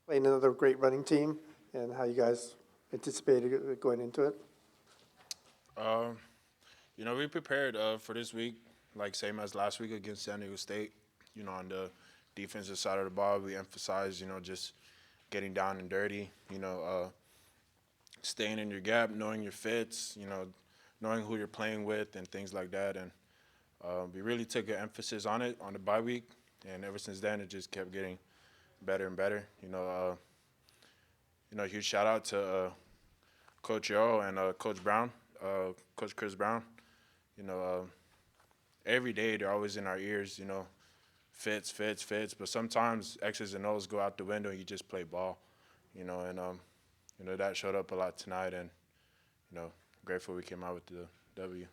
playing another great running team, and how you guys anticipated going into it. Um, we prepared for this week, like same as last week against San Diego State. On the defensive side of the ball, we emphasize, just getting down and dirty. Staying in your gap, knowing your fits. Knowing who you're playing with and things like that. And we really took an emphasis on it on the bye week, and ever since then, it just kept getting better and better. Huge shout out to Coach Yo and Coach Brown, Coach Chris Brown. You know, uh, every day they're always in our ears. Fits, fits, fits. But sometimes X's and O's go out the window. And you just play ball. And that showed up a lot tonight. And grateful we came out with the W.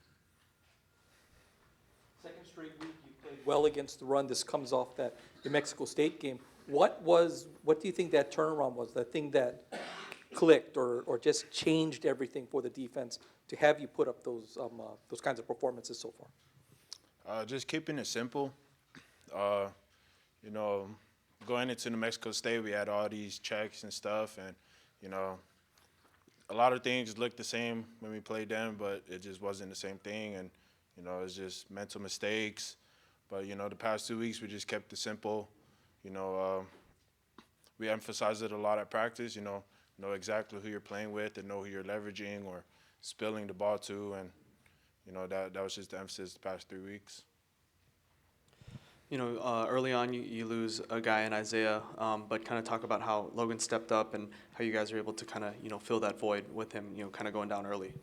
Second straight week you played well against the run. This comes off that New Mexico State game. What do you think that turnaround was? The thing that clicked or just changed everything for the defense to have you put up those kinds of performances so far? Just keeping it simple. Uh, you know, Going into New Mexico State, we had all these checks and stuff, and a lot of things looked the same when we played them, but it just wasn't the same thing, and it's just mental mistakes. But the past 2 weeks we just kept it simple. You know, we emphasize it a lot at practice. Know exactly who you're playing with and know who you're leveraging or spilling the ball to, and that was just the emphasis the past 3 weeks. Early on you lose a guy in Isaiah, but kind of talk about how Logan stepped up and how you guys are able to kind of, fill that void with him, kind of going down early.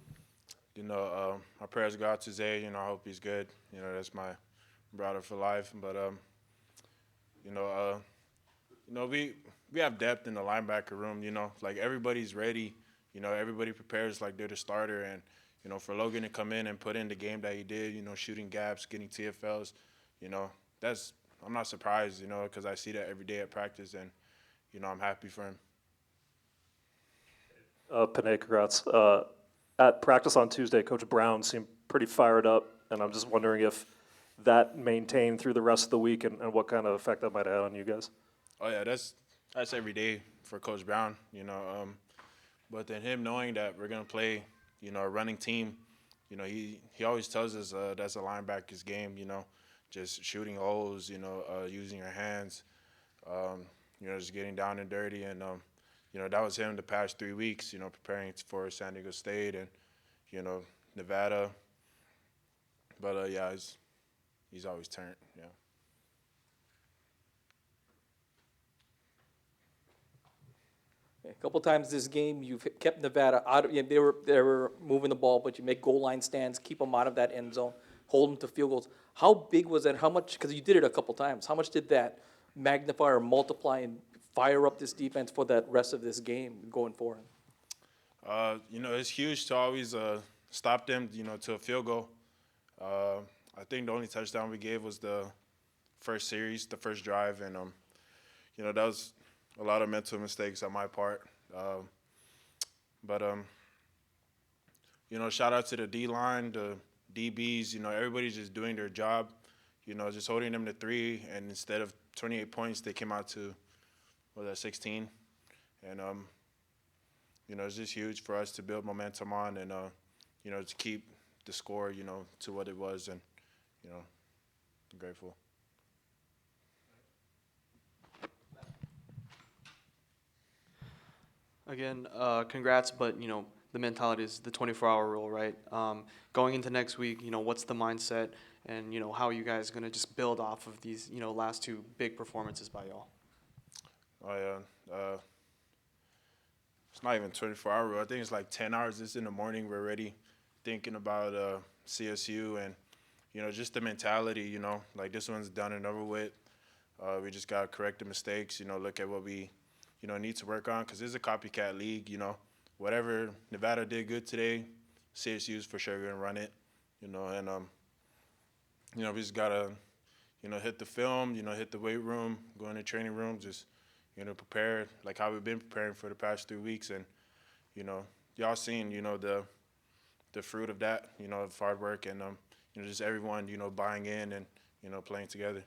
My prayers go out to Zay. I hope he's good. That's my brother for life. But, we have depth in the linebacker room, like everybody's ready. Everybody prepares like they're the starter. And, for Logan to come in and put in the game that he did, shooting gaps, getting TFLs, I'm not surprised, because I see that every day at practice, and, I'm happy for him. Penei, congrats. At practice on Tuesday, Coach Brown seemed pretty fired up, and I'm just wondering if that maintained through the rest of the week and what kind of effect that might have had on you guys. Oh, yeah, that's every day for Coach Brown, But then him knowing that we're going to play, a running team, he always tells us that's a linebacker's game, just shooting holes, using your hands, just getting down and dirty. And, that was him the past 3 weeks, preparing for San Diego State and, Nevada. But, yeah, he's always turned, yeah. A couple times this game, you've kept Nevada out of. They were moving the ball, but you make goal line stands, keep them out of that end zone, hold them to field goals. How big was that? How much? Because you did it a couple times. How much did that magnify or multiply and fire up this defense for that rest of this game going forward? It's huge to always stop them, to a field goal. I think the only touchdown we gave was the first series, the first drive, and that was a lot of mental mistakes on my part. But shout out to the D-line, the DBs, everybody's just doing their job, just holding them to 3, and instead of 28 points, they came out to, 16? And, it's just huge for us to build momentum on and, to keep the score, to what it was, and, I'm grateful. Again, congrats, but the mentality is the 24-hour rule, right? Going into next week, what's the mindset, and how are you guys gonna just build off of these last 2 big performances by y'all? Oh yeah, it's not even 24-hour rule. I think it's like 10 hours. It's in the morning. We're already thinking about CSU and just the mentality. Like this one's done and over with. We just gotta correct the mistakes. Look at what we need to work on, because it's a copycat league. Whatever Nevada did good today, CSU's for sure gonna run it. And we just gotta hit the film, hit the weight room, go in the training room, just prepare like how we've been preparing for the past 3 weeks, and y'all seen the fruit of that, of hard work, and just everyone buying in and playing together.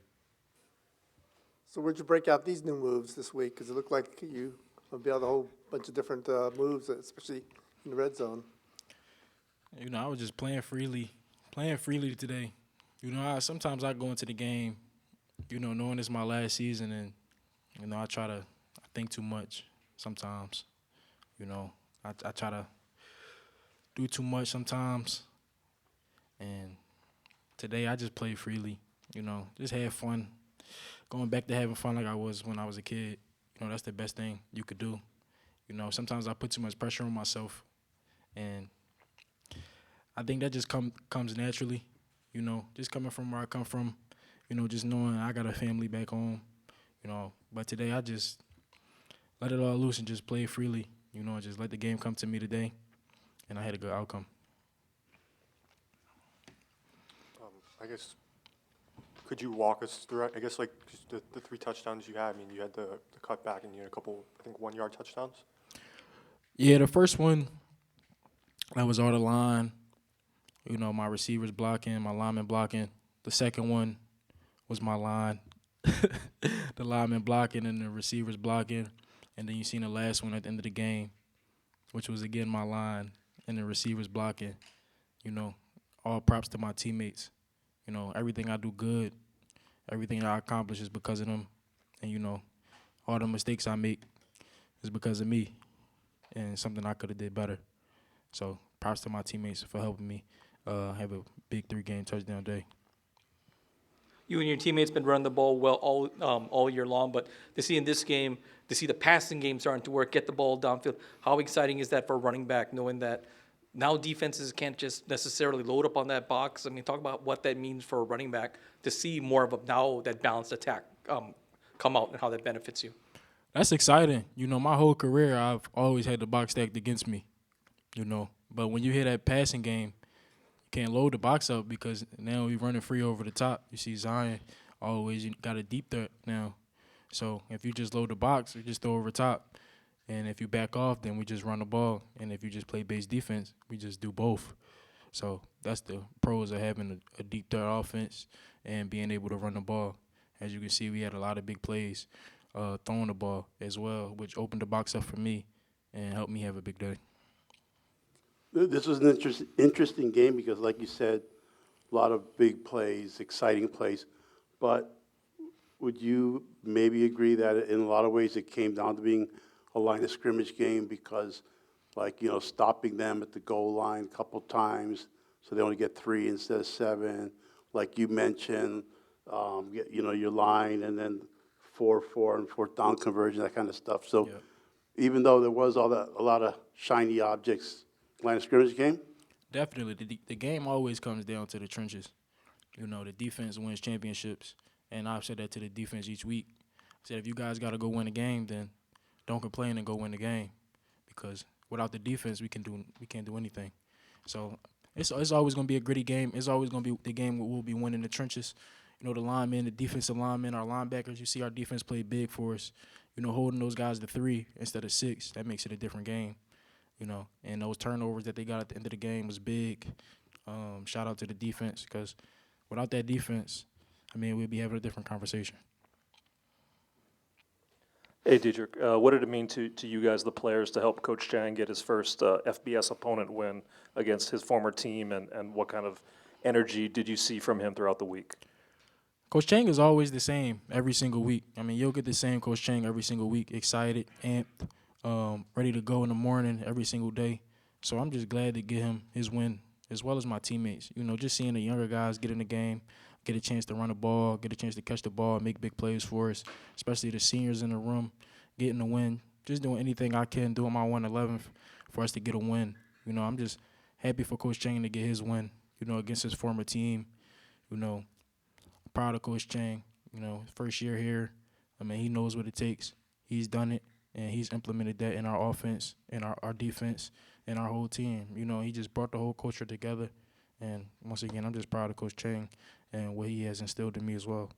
So where'd you break out these new moves this week? Because it looked like you unveiled a whole bunch of different moves, especially in the red zone. You know, I was just playing freely today. You know, sometimes I go into the game, you know, knowing it's my last season, and you know, I think too much sometimes. You know, I try to do too much sometimes, and today I just played freely. You know, just had fun. Going back to having fun like I was when I was a kid. You know, that's the best thing you could do. You know, sometimes I put too much pressure on myself, and I think that just comes naturally. You know, just coming from where I come from. You know, just knowing I got a family back home. You know, but today I just let it all loose and just play freely. You know, just let the game come to me today, and I had a good outcome. I guess, could you walk us through, I guess, like, just the 3 touchdowns you had? I mean, you had the cutback and you had a couple, I think, 1-yard touchdowns? Yeah, the first one, that was all the line. You know, my receivers blocking, my linemen blocking. The second one was my line, the linemen blocking and the receivers blocking. And then you seen the last one at the end of the game, which was, again, my line and the receivers blocking. You know, all props to my teammates. You know, everything I do good, everything I accomplish is because of them. And, you know, all the mistakes I make is because of me and something I could have did better. So props to my teammates for helping me have a big 3-game touchdown day. You and your teammates been running the ball well all year long, but to see in this game, to see the passing game starting to work, get the ball downfield, how exciting is that for a running back, knowing that now defenses can't just necessarily load up on that box? I mean, talk about what that means for a running back to see more of that balanced attack come out and how that benefits you. That's exciting. You know, my whole career, I've always had the box stacked against me, you know. But when you hear that passing game, you can't load the box up because now we're running free over the top. You see Zion always got a deep threat now. So if you just load the box, you just throw over top. And if you back off, then we just run the ball. And if you just play base defense, we just do both. So that's the pros of having a deep threat offense and being able to run the ball. As you can see, we had a lot of big plays throwing the ball as well, which opened the box up for me and helped me have a big day. This was an interesting game because, like you said, a lot of big plays, exciting plays. But would you maybe agree that in a lot of ways it came down to being a line of scrimmage game because, like, you know, stopping them at the goal line a couple times so they only get 3 instead of 7, like you mentioned, you know, your line and then 4-4 and 4th down conversion, that kind of stuff. So Yeah. even though there was a lot of shiny objects, line of scrimmage game? Definitely. The game always comes down to the trenches. You know, the defense wins championships. And I've said that to the defense each week. I said, if you guys got to go win a game, then don't complain and go win the game. Because without the defense, we can't do anything. So it's always going to be a gritty game. It's always going to be the game where we'll be winning the trenches. You know, the linemen, the defensive linemen, our linebackers, you see our defense play big for us. You know, holding those guys to 3 instead of 6, that makes it a different game. You know, and those turnovers that they got at the end of the game was big. Shout out to the defense because without that defense, I mean, we'd be having a different conversation. Hey, Dedrick, what did it mean to you guys, the players, to help Coach Chang get his first FBS opponent win against his former team, and what kind of energy did you see from him throughout the week? Coach Chang is always the same every single week. I mean, you'll get the same Coach Chang every single week, excited, amped, ready to go in the morning every single day. So I'm just glad to get him his win, as well as my teammates. You know, just seeing the younger guys get in the game, get a chance to run the ball, get a chance to catch the ball, make big plays for us, especially the seniors in the room, getting the win, just doing anything I can, doing my 111 for us to get a win. You know, I'm just happy for Coach Chang to get his win, you know, against his former team. You know, proud of Coach Chang, you know, first year here. I mean, he knows what it takes. He's done it, and he's implemented that in our offense, in our defense, and our whole team. You know, he just brought the whole culture together. And once again, I'm just proud of Coach Chang and what he has instilled in me as well.